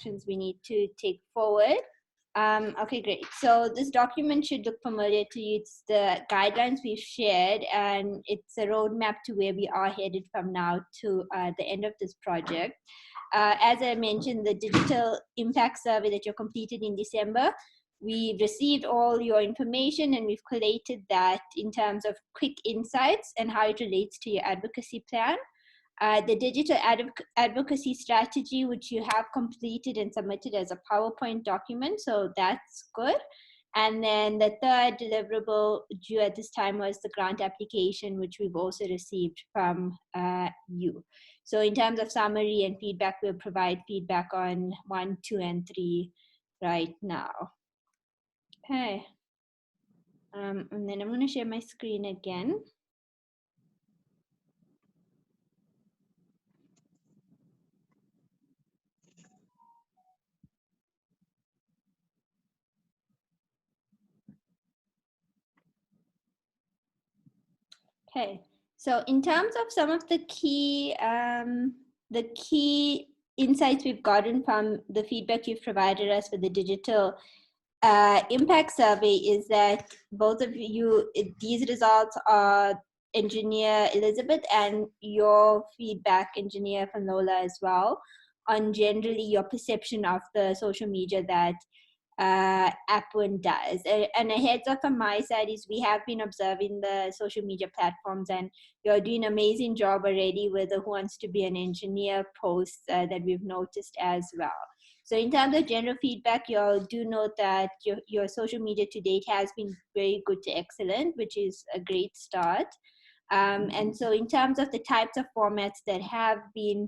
actions we need to take forward. Okay, great. So this document should look familiar to you. It's the guidelines we've shared, and it's a roadmap to where we are headed from now to the end of this project. As I mentioned, the digital impact survey that you completed in December, we received all your information and we've collated that in terms of quick insights and how it relates to your advocacy plan. The digital advocacy strategy, which you have completed and submitted as a PowerPoint document, so that's good. And then the third deliverable due at this time was the grant application, which we've also received from you. So in terms of summary and feedback, we'll provide feedback on 1, 2, and 3 right now. Okay. And then I'm going to share my screen again. Okay, so in terms of some of the key insights we've gotten from the feedback you've provided us for the digital impact survey is that both of you, these results are Engineer Elizabeth and your feedback, Engineer Fanola, as well, on generally your perception of the social media that APWEN does. And a heads up on my side is we have been observing the social media platforms, and you're doing an amazing job already with the Who Wants to Be an Engineer posts that we've noticed as well. So in terms of general feedback, you all do note that your social media to date has been very good to excellent, which is a great start. And so in terms of the types of formats that have been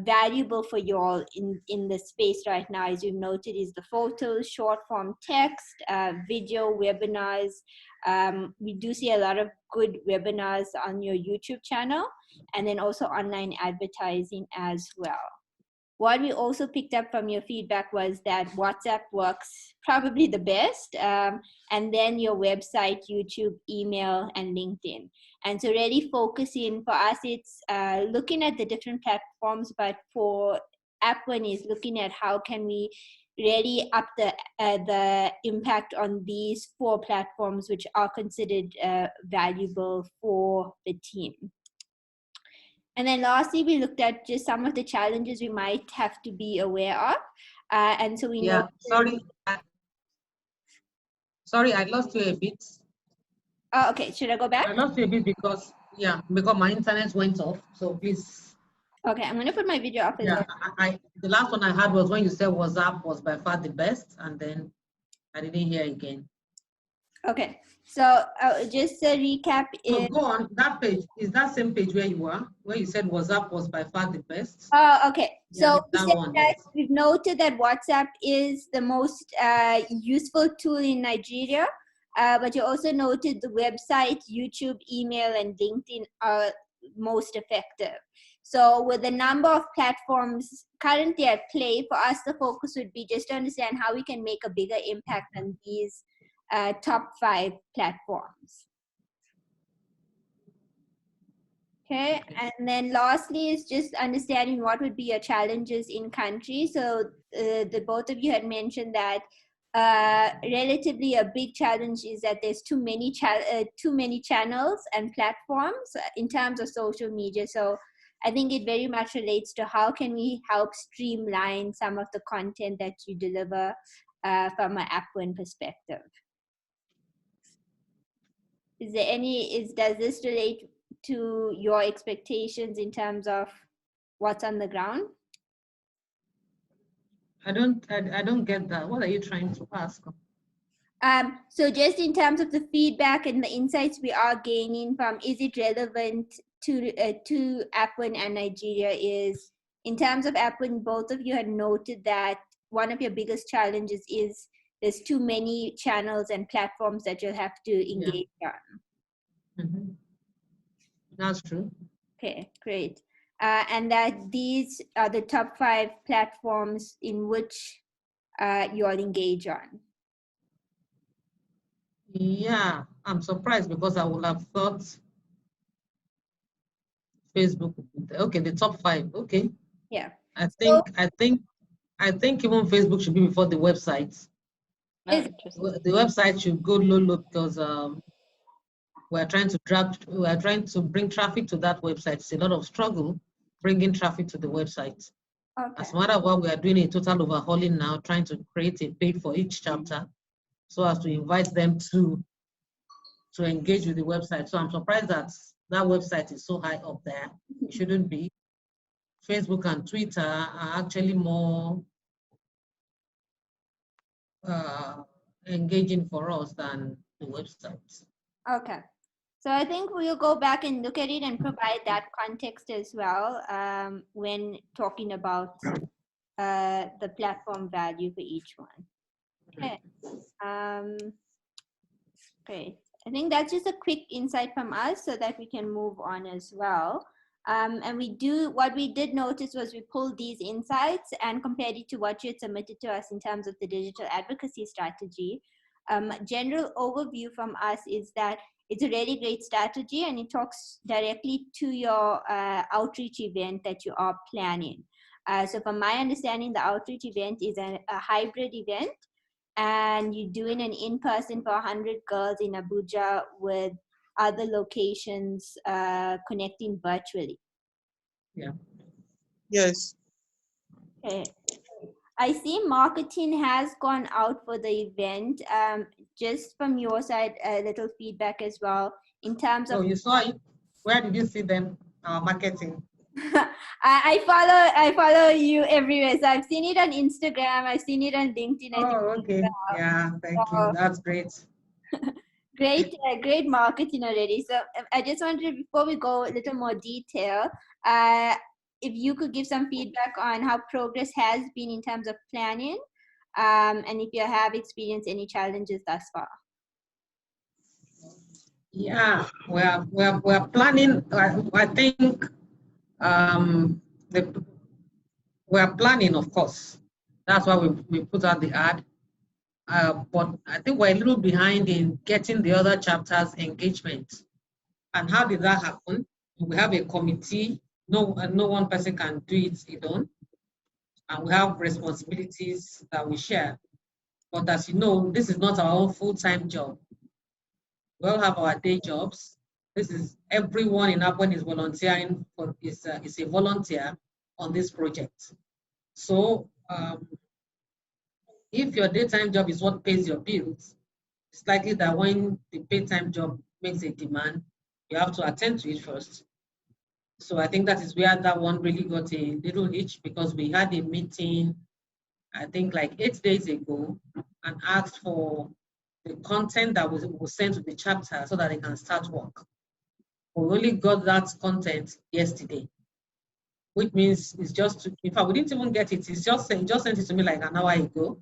valuable for you all in the space right now, as you've noted, is the photos, short form text, video, webinars. We do see a lot of good webinars on your YouTube channel, and then also online advertising as well. What we also picked up from your feedback was that WhatsApp works probably the best, and then your website, YouTube, email, and LinkedIn. And so really focusing, for us, it's looking at the different platforms, but for APWEN is looking at how can we really up the impact on these 4 platforms, which are considered valuable for the team. And then lastly, we looked at just some of the challenges we might have to be aware of. And so we know. Sorry, I lost you a bit. Oh, okay, should I go back? I lost you a bit because my internet went off. So please. Okay, I'm gonna put my video off. Yeah, the last one I had was when you said WhatsApp was by far the best, and then I didn't hear again. Okay, so just a recap. So go on, that page, is that same page where you are, where you said WhatsApp was by far the best? Oh, okay. Yeah, So we've noted that WhatsApp is the most useful tool in Nigeria, but you also noted the website, YouTube, email, and LinkedIn are most effective. So with the number of platforms currently at play, for us, the focus would be just to understand how we can make a bigger impact on these top 5 platforms. Okay, and then lastly is just understanding what would be your challenges in country. So the both of you had mentioned that relatively a big challenge is that there's too many channels and platforms in terms of social media. So I think it very much relates to how can we help streamline some of the content that you deliver from an APWEN perspective. Is there does this relate to your expectations in terms of what's on the ground? I don't get that. What are you trying to ask? So just in terms of the feedback and the insights we are gaining from, is it relevant to APWEN and Nigeria? Is in terms of APWEN, both of you had noted that one of your biggest challenges is there's too many channels and platforms that you'll have to engage on. Mm-hmm. That's true. Okay, great. And that these are the top 5 platforms in which you all engage on. Yeah, I'm surprised because I would have thought Facebook. Okay, the top 5. Okay. Yeah. I think I think even Facebook should be before the website. Oh, Is- interesting. The website should go low because we're trying to bring traffic to that website. It's a lot of struggle bringing traffic to the website. Okay. As a matter of what, we are doing a total overhauling now, trying to create a page for each chapter so as to invite them to engage with the website. So I'm surprised that that website is so high up there. It shouldn't be. Facebook and Twitter are actually more engaging for us than the website. Okay. So I think we'll go back and look at it and provide that context as well when talking about the platform value for each one. Okay. Great. I think that's just a quick insight from us so that we can move on as well. And what we did notice was we pulled these insights and compared it to what you had submitted to us in terms of the digital advocacy strategy. General overview from us is that it's a really great strategy and it talks directly to your outreach event that you are planning. So from my understanding, the outreach event is a hybrid event and you're doing an in-person for 100 girls in Abuja with other locations connecting virtually. Yeah. Yes. Okay. I see marketing has gone out for the event. Just from your side, a little feedback as well in terms So of. you saw it. Where did you see them marketing? I follow you everywhere. So I've seen it on Instagram. I've seen it on LinkedIn. I think Oh, okay. Yeah, thank you. That's great. great marketing already. So I just wanted to, before we go a little more detail, if you could give some feedback on how progress has been in terms of planning, and if you have experienced any challenges thus far. Yeah, we're planning. I think we're planning, of course. That's why we put out the ad. But I think we're a little behind in getting the other chapters engagement. And how did that happen? We have a committee. No one person can do it alone. And we have responsibilities that we share. But as you know, this is not our own full-time job. We all have our day jobs. This is everyone in APWEN is volunteering is a volunteer on this project. So if your daytime job is what pays your bills, it's likely that when the paid-time job makes a demand, you have to attend to it first. So I think that is where that one really got a little itch because we had a meeting, I think like 8 days ago, and asked for the content that was sent to the chapter so that they can start work. We only got that content yesterday, which means it's just, in fact, we didn't even get it. It's just sent it to me like an hour ago.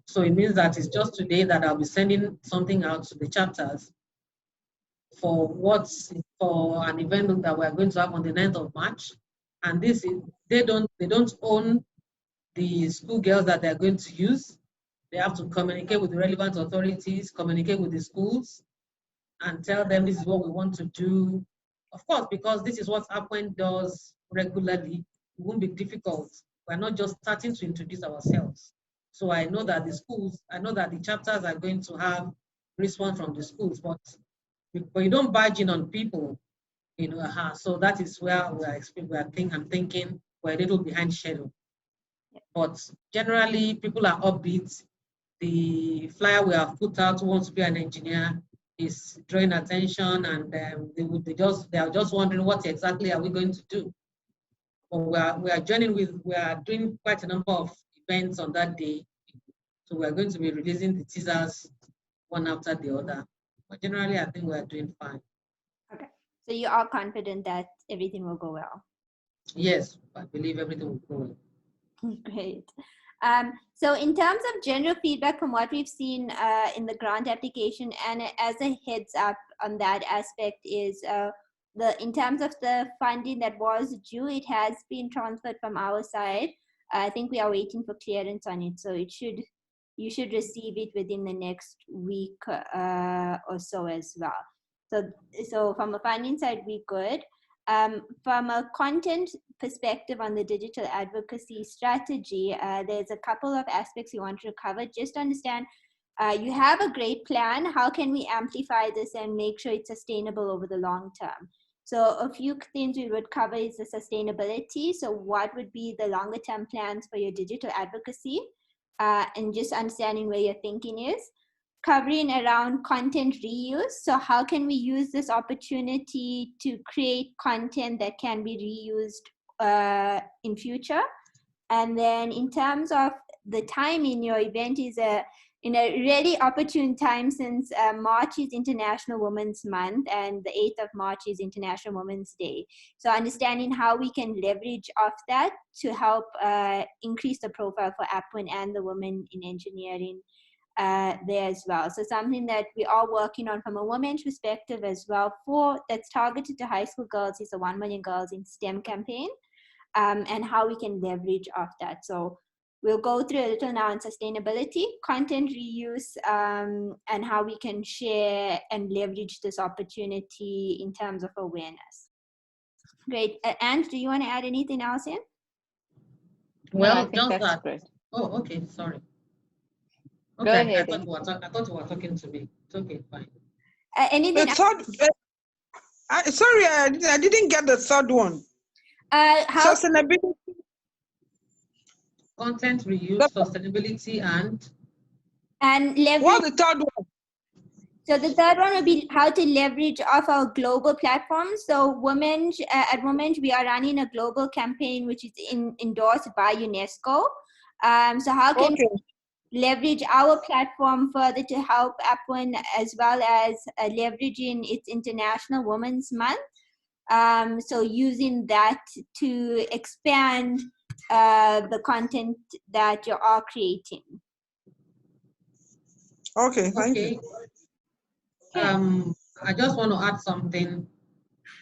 So it means that it's just today that I'll be sending something out to the chapters for an event that we're going to have on the 9th of March. And this is, they don't own the schoolgirls that they're going to use. They have to communicate with the relevant authorities, communicate with the schools, and tell them this is what we want to do. Of course, because this is what APWEN does regularly, it won't be difficult. We're not just starting to introduce ourselves. So I know that the chapters are going to have response from the schools, but you don't barge in on people, so that is where I'm thinking we're a little behind schedule. But generally, people are upbeat. The flyer we have put out, who wants to be an engineer, is drawing attention, and they are just wondering what exactly are we going to do. But we are doing quite a number of events on that day, so we are going to be releasing the teasers one after the other. But generally, I think we are doing fine. Okay, so you are confident that everything will go well. Yes, I believe everything will go well. Great. So in terms of general feedback from what we've seen in the grant application, and as a heads up on that aspect is in terms of the funding that was due, it has been transferred from our side. I think we are waiting for clearance on it, so you should receive it within the next week or so as well. So from a funding side, we good. From a content perspective on the digital advocacy strategy, there's a couple of aspects we want to cover. Just to understand, you have a great plan. How can we amplify this and make sure it's sustainable over the long term? So a few things we would cover is the sustainability. So what would be the longer term plans for your digital advocacy? And just understanding where your thinking is. Covering around content reuse. So how can we use this opportunity to create content that can be reused in future? And then in terms of the timing, your event is in a really opportune time, since March is International Women's Month and the 8th of March is International Women's Day. So understanding how we can leverage off that to help increase the profile for APWEN and the women in engineering there as well. So something that we are working on from a women's perspective as well that's targeted to high school girls is the 1 Million Girls in STEM campaign, and how we can leverage off that. So we'll go through a little now on sustainability, content reuse, and how we can share and leverage this opportunity in terms of awareness. Great. Ange, do you want to add anything else in? Well, no, I think that's that. Great. Oh, okay, sorry. Okay, go ahead. I thought you were talking to me. It's okay, fine. Anything sorry, I didn't get the third one. Sustainability. Content reuse, sustainability, and leverage. What's the third one? So the third one would be how to leverage off our global platforms. So at WomEng, we are running a global campaign which is endorsed by UNESCO. So how can we leverage our platform further to help APWEN, as well as leveraging its International Women's Month? So using that to expand the content that you are creating. Okay, thank you. I just want to add something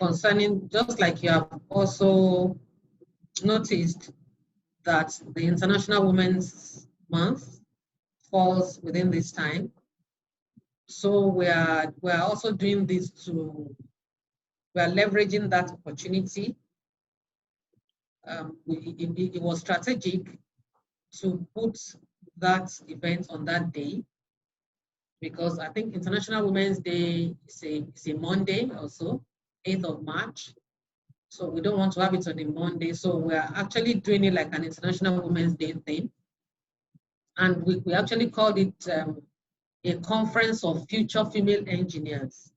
concerning, just like you have also noticed that the International Women's Month falls within this time. So we are also doing this we are leveraging that opportunity. It was strategic to put that event on that day, because I think International Women's Day is a Monday also, 8th of March. So we don't want to have it on a Monday. So we are actually doing it like an International Women's Day thing. And we actually called it a conference of future female engineers.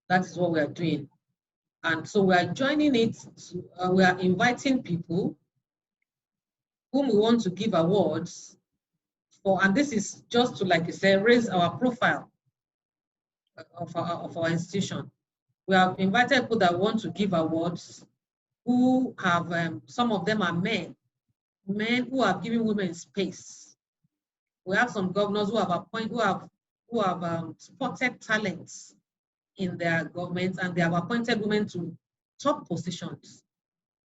That is what we are doing. And so we are joining it, we are inviting people whom we want to give awards for, and this is just to, like you said, raise our profile of our institution. We have invited people that want to give awards who have, some of them are men who have given women space. We have some governors who have spotted talents in their governments, and they have appointed women to top positions.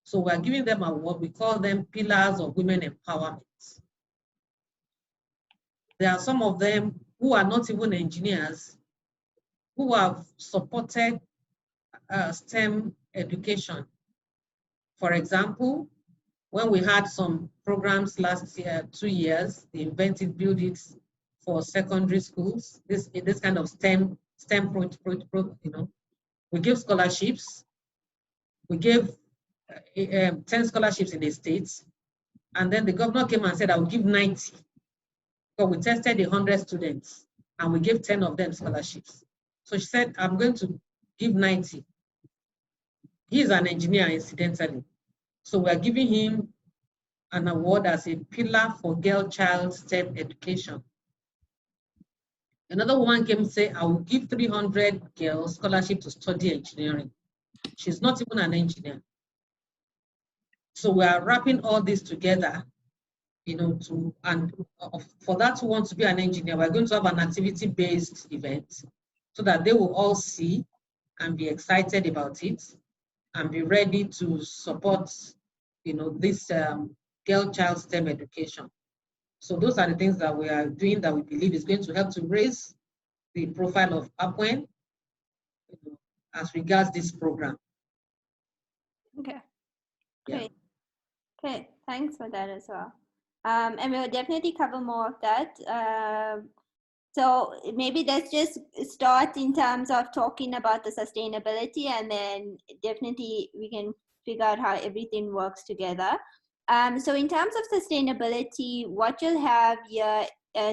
So we are giving them award. We call them pillars of women empowerment. There are some of them who are not even engineers, who have supported STEM education. For example, when we had some programs last year, 2 years, the Invented Build It for secondary schools, this kind of STEM we give scholarships. We gave 10 scholarships in the States, and then the governor came and said, I will give 90. So we tested 100 students, and we gave 10 of them scholarships. So she said, I'm going to give 90. He is an engineer, incidentally. So we are giving him an award as a pillar for girl-child STEM education. Another woman came and said, I will give 300 girls scholarship to study engineering. She's not even an engineer. So we are wrapping all this together, for that who want to be an engineer, we're going to have an activity-based event so that they will all see and be excited about it and be ready to support, this girl-child STEM education. So those are the things that we are doing that we believe is going to help to raise the profile of APWEN as regards this program. Okay. Yeah. Okay, thanks for that as well. And we'll definitely cover more of that. So maybe let's just start in terms of talking about the sustainability, and then definitely we can figure out how everything works together. So in terms of sustainability, what you'll have here,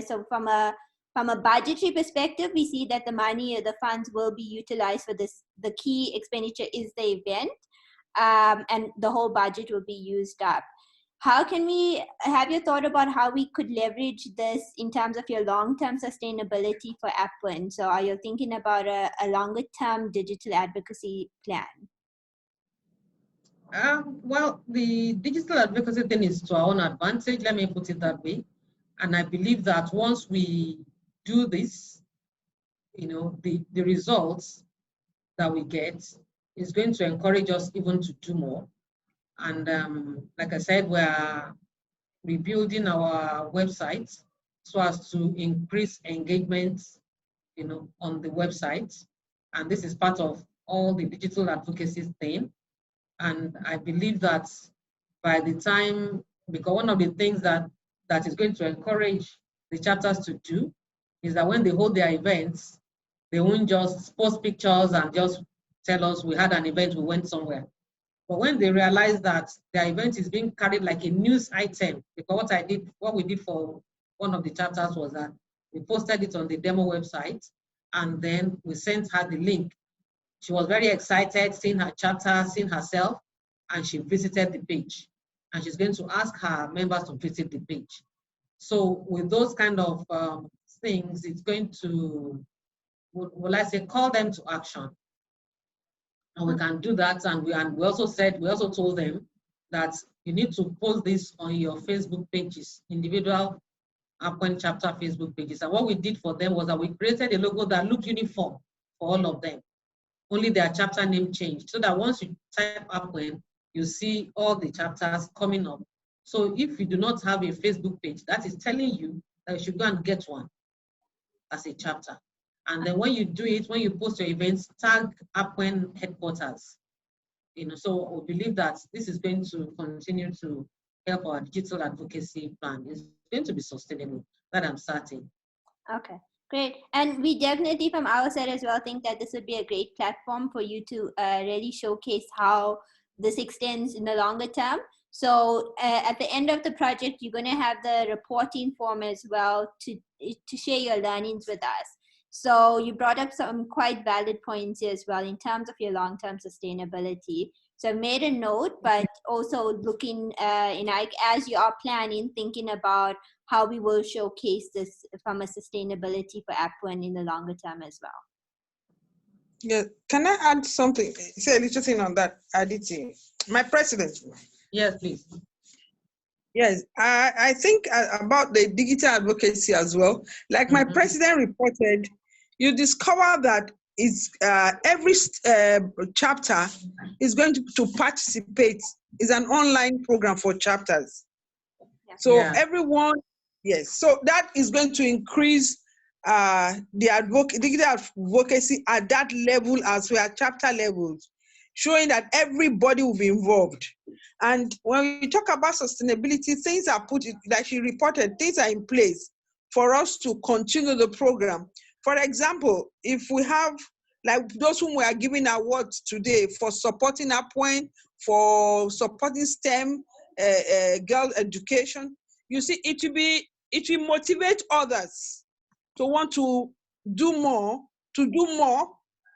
so from a budgetary perspective, we see that the money or the funds will be utilized for this. The key expenditure is the event, and the whole budget will be used up. How can we have you thought about how we could leverage this in terms of your long-term sustainability for APWEN? So are you thinking about a longer-term digital advocacy plan? Well, the digital advocacy thing is to our own advantage, let me put it that way. And I believe that once we do this, the results that we get is going to encourage us even to do more. And like I said, we're rebuilding our website so as to increase engagement, on the website. And this is part of all the digital advocacy thing. And I believe that by the time, because one of the things that is going to encourage the chapters to do is that when they hold their events, they won't just post pictures and just tell us we had an event, we went somewhere. But when they realize that their event is being carried like a news item, because what we did for one of the chapters was that we posted it on the demo website, and then we sent her the link. She was very excited seeing her chapter, seeing herself, and she visited the page. And she's going to ask her members to visit the page. So with those kind of things, it's going to, will I say, call them to action. And we can do that. And we also told them that you need to post this on your Facebook pages, individual APWEN chapter Facebook pages. And what we did for them was that we created a logo that looked uniform for all of them. Only their chapter name changed, so that once you type APWEN, you see all the chapters coming up. So if you do not have a Facebook page, that is telling you that you should go and get one as a chapter. And then when you do it, when you post your events, tag APWEN headquarters. So we believe that this is going to continue to help our digital advocacy plan. It's going to be sustainable, that I'm certain. Okay, great. And we definitely from our side as well think that this would be a great platform for you to really showcase how this extends in the longer term. So at the end of the project, you're going to have the reporting form as well to share your learnings with us. So you brought up some quite valid points here as well in terms of your long-term sustainability. So I've made a note, but also looking as you are planning, thinking about how we will showcase this from a sustainability for APWEN in the longer term as well. Yeah, can I add something? Say a little thing on that, Aditi. My president. Yes, please. Yes, I think about the digital advocacy as well. Like my president reported, you discover that it's every chapter is going to participate. Is an online program for chapters. Yeah. So everyone, yes. So that is going to increase the digital advocacy at that level as well, chapter levels, showing that everybody will be involved. And when we talk about sustainability, things are put, like she reported, things are in place for us to continue the program. For example, if we have, like those whom we are giving awards today for supporting APWEN, for supporting STEM, girl education, you see, it will motivate others to want to do more,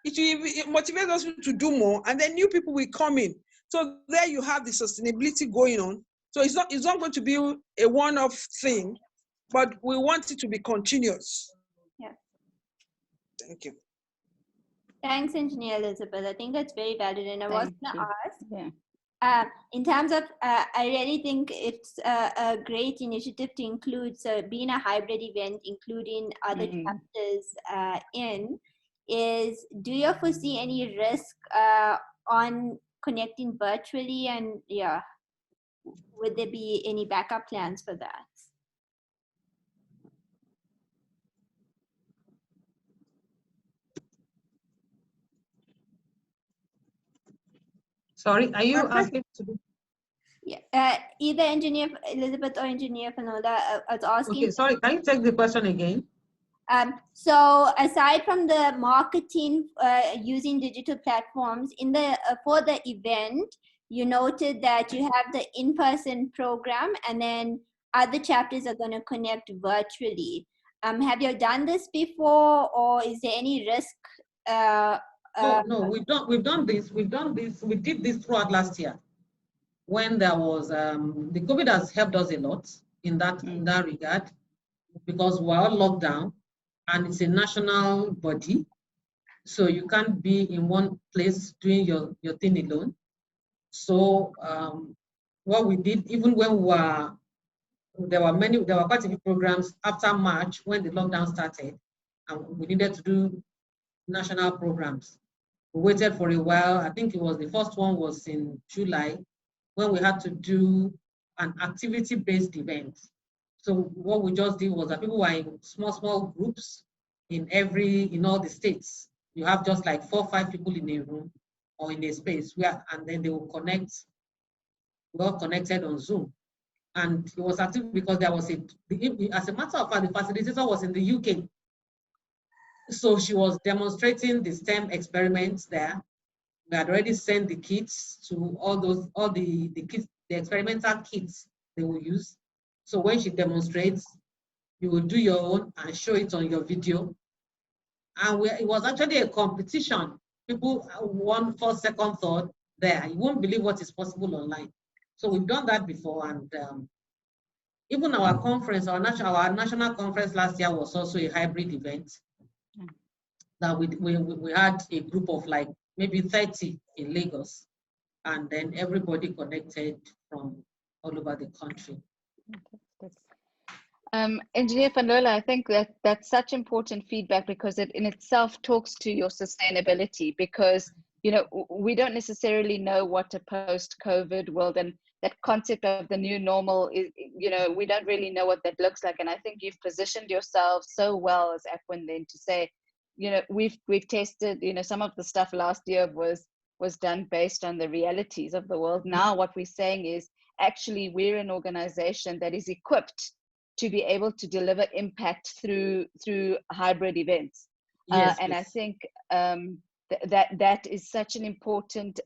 It will motivate us to do more, and then new people will come in. So there you have the sustainability going on. So it's not going to be a one-off thing, but we want it to be continuous. Yeah. Thank you. Thanks, Engineer Elizabeth. I think that's very valid. And I was going to ask, in terms of, I really think it's a great initiative to include, so being a hybrid event, including other chapters do you foresee any risk on connecting virtually, and would there be any backup plans for that? Sorry, are you asking to do? Yeah, either Engineer Elizabeth or Engineer Fanola was asking. Okay, sorry, can you take the question again? So aside from the marketing using digital platforms, in the for the event, you noted that you have the in-person program, and then other chapters are going to connect virtually. Have you done this before, or is there any risk? No, we've done this. We did this throughout last year when there was the COVID has helped us a lot in that regard, because we're all locked down and it's a national body. So you can't be in one place doing your thing alone. So what we did, even when there were quite a few programs after March when the lockdown started, and we needed to do national programs. We waited for a while. I think it was the first one was in July when we had to do an activity-based event. So what we just did was that people were in small groups in all the states. You have just like 4 or 5 people in a room or in a space and then they will connect. We're all connected on Zoom. And it was active because there was as a matter of fact, the facilitator was in the UK. So she was demonstrating the STEM experiments there. We had already sent the kits to all the kits, the experimental kits they will use. So when she demonstrates, you will do your own and show it on your video. And it was actually a competition. People won first, second, third there. You won't believe what is possible online. So we've done that before. And even our conference, our national conference last year was also a hybrid event. That we had a group of like maybe 30 in Lagos, and then everybody connected from all over the country. Engineer Fanola, I think that's such important feedback because it in itself talks to your sustainability, because we don't necessarily know what a post-COVID world and that concept of the new normal is, we don't really know what that looks like. And I think you've positioned yourself so well as APWEN then to say, we've tested, some of the stuff last year was done based on the realities of the world. Now what we're saying is actually we're an organization that is equipped to be able to deliver impact through hybrid events. Yes, and yes. I think that is such an important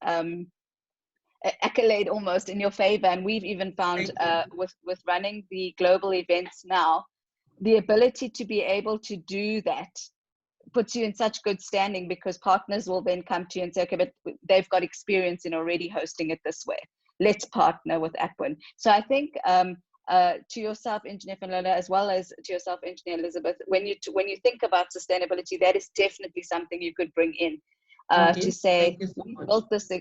accolade almost in your favor. And we've even found with running the global events now, the ability to be able to do that puts you in such good standing, because partners will then come to you and say, okay, but they've got experience in already hosting it this way. Let's partner with APWEN. So I think to yourself, Engineer Fanola, as well as to yourself, Engineer Elizabeth, when you think about sustainability, that is definitely something you could bring in to say,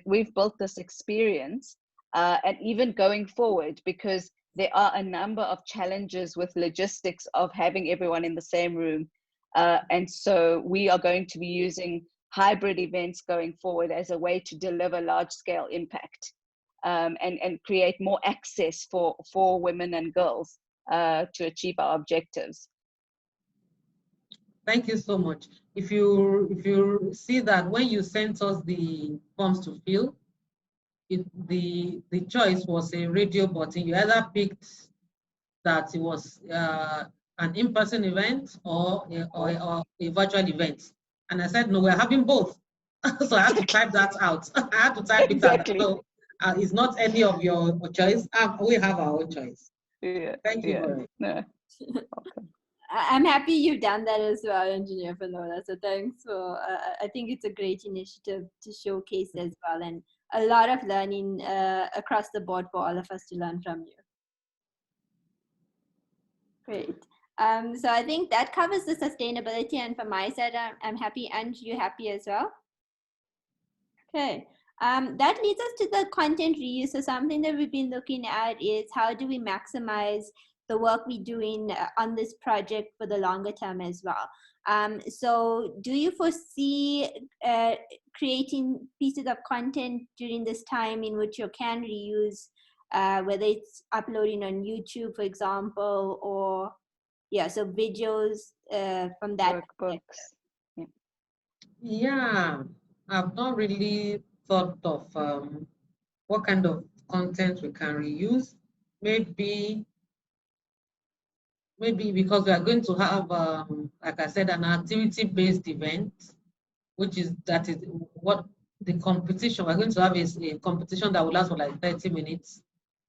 we've built this experience, and even going forward, because there are a number of challenges with logistics of having everyone in the same room. And so we are going to be using hybrid events going forward as a way to deliver large scale impact, and create more access for women and girls to achieve our objectives. Thank you so much. If you see that when you sent us the forms to fill, the choice was a radio button. You either picked that it was an in-person event or a virtual event. And I said, no, we're having both. So I had to type that out. I had to type Exactly. it out. So it's not any of your choice. We have our own choice. Yeah. Thank you very much. No. I'm happy you've done that as well, Engineer Fanola. So thanks for, I think it's a great initiative to showcase as well, and a lot of learning across the board for all of us to learn from you. Great. So I think that covers the sustainability, and from my side, I'm happy, and you're happy as well. Okay. That leads us to the content reuse. So something that we've been looking at is how do we maximize the work we're doing on this project for the longer term as well. So do you foresee creating pieces of content during this time in which you can reuse, whether it's uploading on YouTube, for example, or so videos from that workbooks? Yeah, I've not really thought of what kind of content we can reuse. Maybe because we are going to have, like I said, an activity-based event, that is what the competition, we're going to have is a competition that will last for like 30 minutes,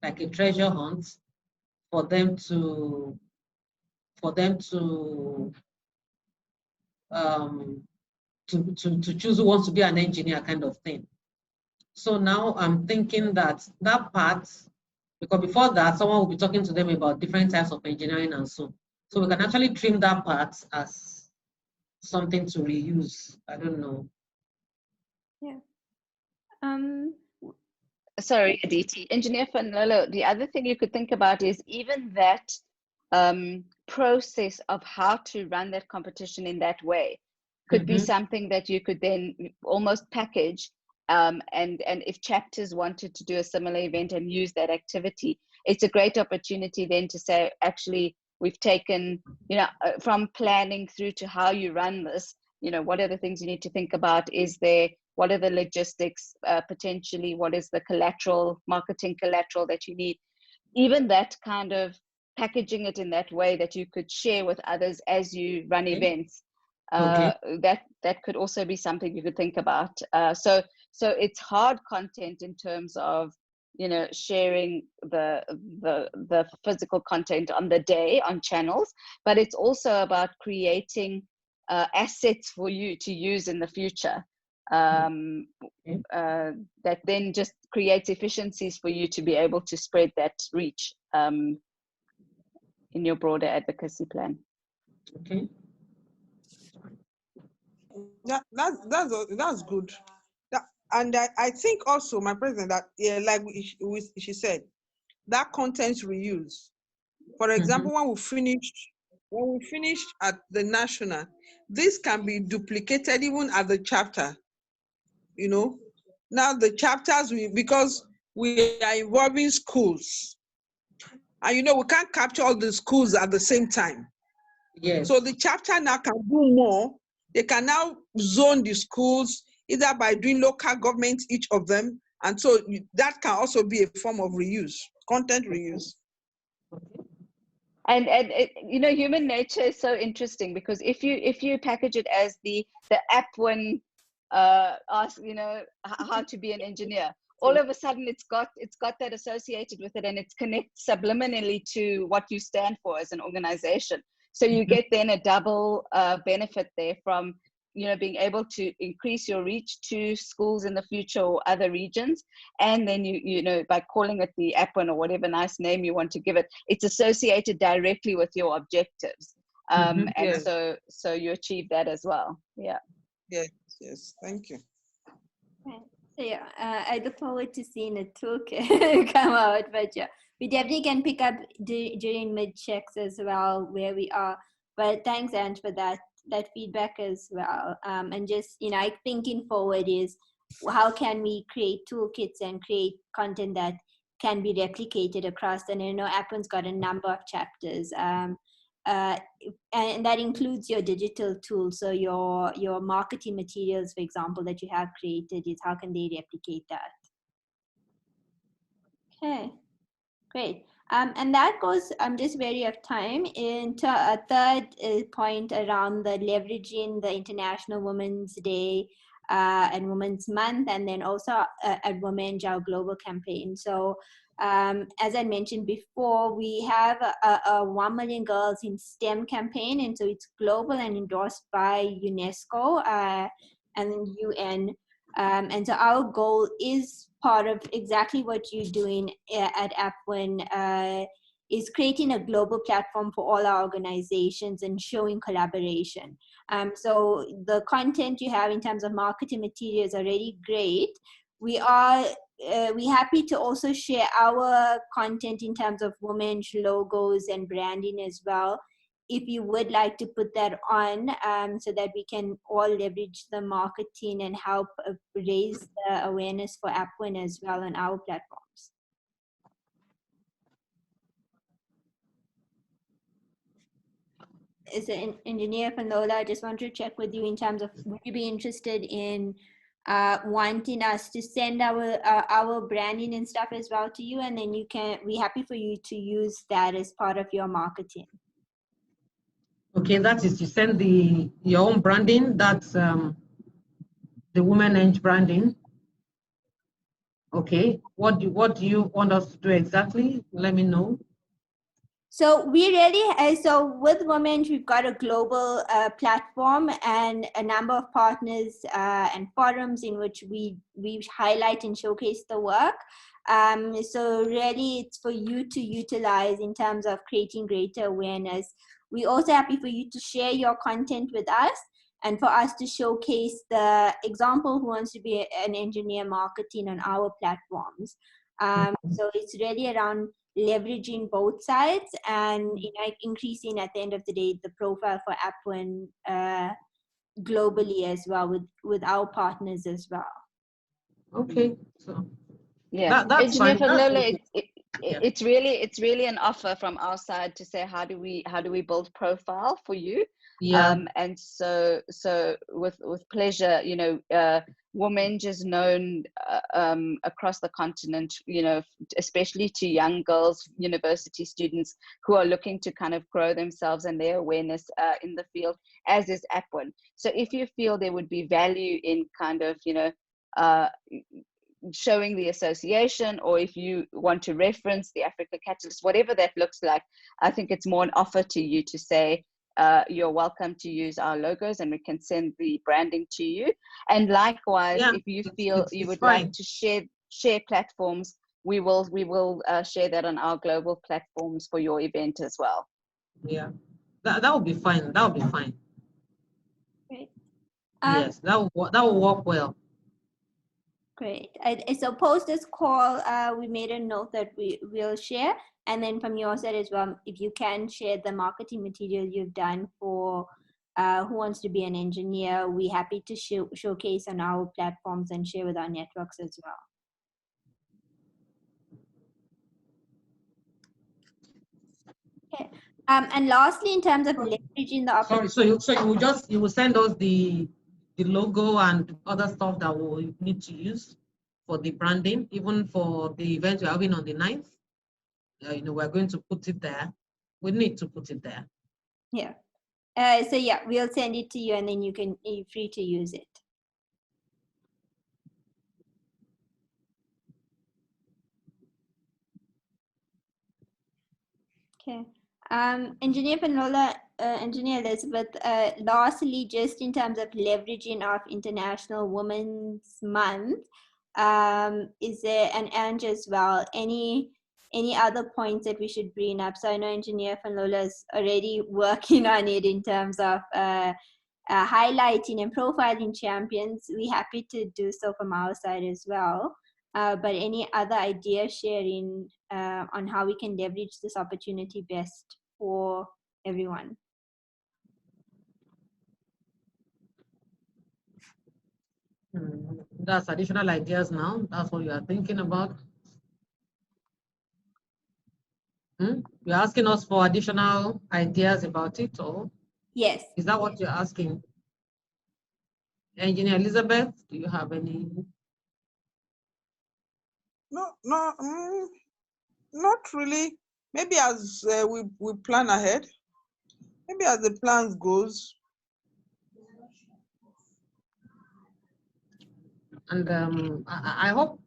like a treasure hunt for them to, for them to, um, to choose who wants to be an engineer kind of thing. So now I'm thinking that that part, because before that, someone will be talking to them about different types of engineering and so. So we can actually trim that part as something to reuse. I don't know. Yeah. Sorry, Aditi. Engineer Fanolo, the other thing you could think about is even that process of how to run that competition in that way could be something that you could then almost package. And if chapters wanted to do a similar event and use that activity, it's a great opportunity then to say, actually, we've taken, from planning through to how you run this, what are the things you need to think about? What are the logistics, potentially? What is the collateral, marketing collateral that you need? Even that kind of packaging it in that way that you could share with others as you run events, that could also be something you could think about. So it's hard content in terms of sharing the physical content on the day on channels, but it's also about creating assets for you to use in the future. That then just creates efficiencies for you to be able to spread that reach in your broader advocacy plan. Okay. Yeah, that's good. And I think also, my president, that like she said, that content reuse. For example, when we finish at the national, this can be duplicated even at the chapter. Now the chapters, because we are involving schools, and we can't capture all the schools at the same time. Yes. So the chapter now can do more. They can now zone the schools either by doing local government, each of them. And so that can also be a form of reuse, content reuse. And human nature is so interesting, because if you package it as the APWEN ask, how to be an engineer, all of a sudden it's got that associated with it, and it's connected subliminally to what you stand for as an organization. So you get then a double benefit there from being able to increase your reach to schools in the future or other regions. And then by calling it the APWEN or whatever nice name you want to give it, it's associated directly with your objectives. And Yes. so you achieve that as well. Yeah. Yes. Thank you. Right. So yeah, I look forward to seeing a toolkit come out, but yeah, we definitely can pick up during mid-checks as well where we are. But thanks, Ange, for that feedback as well. And just, I thinking forward is how can we create toolkits and create content that can be replicated across, and I know APWEN's got a number of chapters. And that includes your digital tools. So your marketing materials, for example, that you have created, is how can they replicate that? Okay, great. And that goes, I'm just wary of time, into a third point around the leveraging the International Women's Day and Women's Month, and then also at WomEng, our global campaign. So as I mentioned before, we have a 1 million girls in STEM campaign, and so it's global and endorsed by UNESCO and UN. And so our goal is part of exactly what you're doing at APWEN, is creating a global platform for all our organizations and showing collaboration. So the content you have in terms of marketing materials are really great. We happy to also share our content in terms of women's logos and branding as well, if you would like to put that on, so that we can all leverage the marketing and help raise the awareness for APWEN as well on our platforms. As an engineer from Lola, I just want to check with you in terms of, would you be interested in wanting us to send our branding and stuff as well to you, and then we're happy for you to use that as part of your marketing. Okay, that is, you send your own branding. That's the WomEng branding. Okay, what do you want us to do exactly? Let me know. So we really, so with WomEng, we've got a global platform and a number of partners and forums in which we highlight and showcase the work. So really it's for you to utilize in terms of creating greater awareness. We're also happy for you to share your content with us and for us to showcase the example who wants to be an engineer marketing on our platforms. So it's really around leveraging both sides and increasing at the end of the day the profile for APWEN globally as well with our partners as well. Okay, so yeah, that's Engineer fine. Fanola, it's really an offer from our side to say how do we build profile for you. Yeah. And so with pleasure, WomEng is known across the continent, especially to young girls, university students who are looking to kind of grow themselves and their awareness in the field, as is APWEN. So if you feel there would be value in kind of, showing the association, or if you want to reference the Africa Catalyst, whatever that looks like, I think it's more an offer to you to say, you're welcome to use our logos and we can send the branding to you. And likewise, if you feel you would like to share platforms, we will share that on our global platforms for your event as well. Yeah, that will be fine. That will be fine. Great. Yes, that will work well. Great. So post this call, we made a note that we will share. And then from your side as well, if you can share the marketing material you've done for Who Wants to Be an Engineer, we're happy to showcase on our platforms and share with our networks as well. Okay. And lastly, in terms of leveraging the opportunity. Sorry, you will send us the logo and other stuff that we need to use for the branding, even for the event we're having on the 9th. We're going to put it there. We need to put it there. Yeah. So yeah, we'll send it to you and then you're free to use it. Okay. Engineer Fanola, Engineer Elizabeth, lastly, just in terms of leveraging of International Women's Month, is there, and Ange as well, any other points that we should bring up? So I know Engineer Fanola is already working on it in terms of highlighting and profiling champions. We're happy to do so from our side as well. But any other idea sharing on how we can leverage this opportunity best for everyone? That's additional ideas now. That's what you are thinking about. You're asking us for additional ideas about it, or? Yes. Is that what you're asking? Engineer Elizabeth, do you have any? No, not really. Maybe as we plan ahead. Maybe as the plans goes. And I hope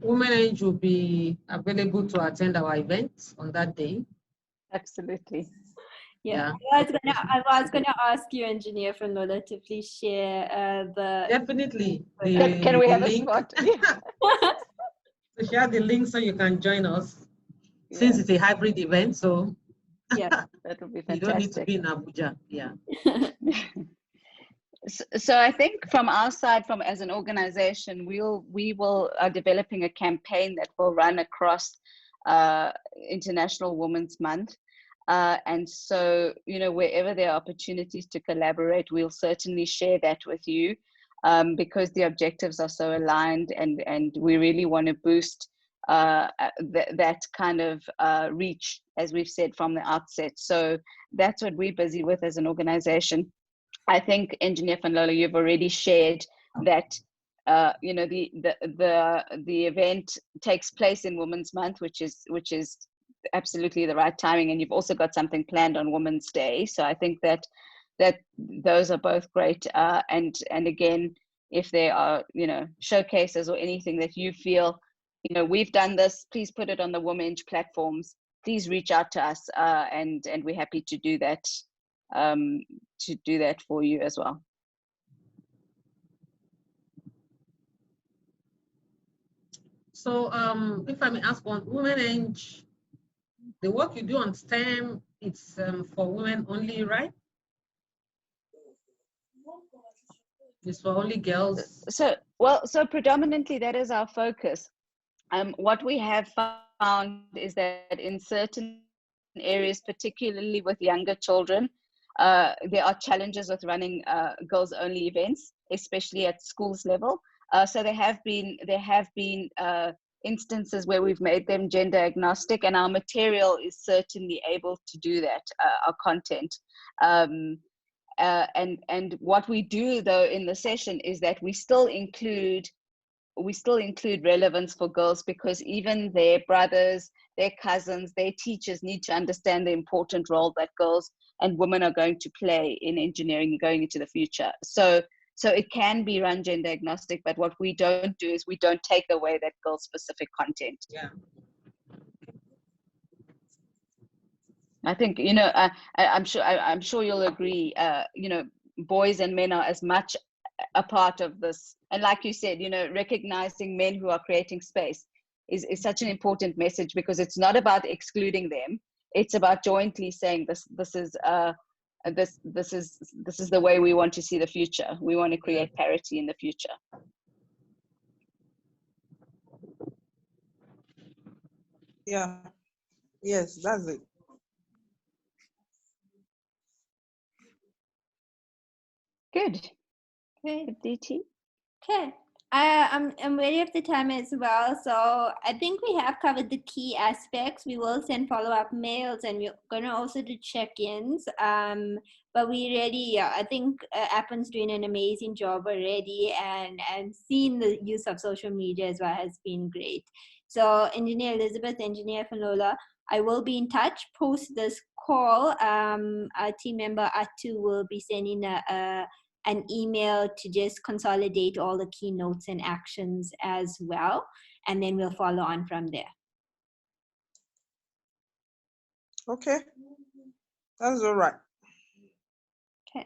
WomEng will be available to attend our events on that day. Absolutely. Yeah. I was gonna ask you, Engineer Fanola, to please share the. Definitely. Can we have link. a spot? Yeah. So share the link so you can join us. Since it's a hybrid event, so yeah, that would be fantastic. You don't need to be in Abuja. Yeah. So I think from our side, as an organization, we are developing a campaign that will run across International Women's Month. And so, wherever there are opportunities to collaborate, we'll certainly share that with you because the objectives are so aligned, and we really want to boost that kind of reach, as we've said from the outset. So that's what we're busy with as an organization. I think, Engineer Fanola, you've already shared that you know, the event takes place in Women's Month, which is absolutely the right timing, and you've also got something planned on Women's Day. So I think that those are both great. And again, if there are, you know, showcases or anything that you feel, you know, we've done this, please put it on the WomEng platforms. Please reach out to us, and we're happy to do that for you as well. So if I may ask one, WomEng, the work you do on STEM, it's for women only, right? It's for only girls? So predominantly that is our focus. What we have found is that in certain areas, particularly with younger children, there are challenges with running girls-only events, especially at schools level. So there have been instances where we've made them gender agnostic, and our material is certainly able to do that. Our content. And what we do though in the session is that we still include relevance for girls, because even their brothers, their cousins, their teachers need to understand the important role that girls and women are going to play in engineering going into the future. So it can be run gender agnostic, but what we don't do is we don't take away that girl specific content. Yeah. I think, you know, I'm sure you'll agree, you know, boys and men are as much a part of this. And like you said, you know, recognizing men who are creating space is such an important message, because it's not about excluding them. It's about jointly saying this is the way we want to see the future. We want to create parity in the future. Yeah. Yes, that's it. Good. Great. Good, DT. Okay. I'm wary of the time as well, so I think we have covered the key aspects. We will send follow-up mails, and we're going to also do check-ins. But we really, I think APWEN's doing an amazing job already, and seeing the use of social media as well has been great. So Engineer Elizabeth, Engineer Fanola, I will be in touch post this call. Our team member Atu will be sending an email to just consolidate all the key notes and actions as well, and then we'll follow on from there. Okay, that's all right. Okay.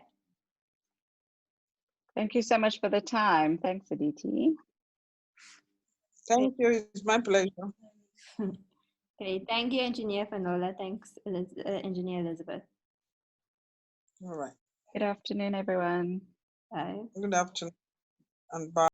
Thank you so much for the time. Thanks, Aditi. Thank you. It's my pleasure. Great. Thank you, Engineer Fanola. Thanks, Engineer Elizabeth. All right. Good afternoon, everyone. Bye. Good afternoon and bye.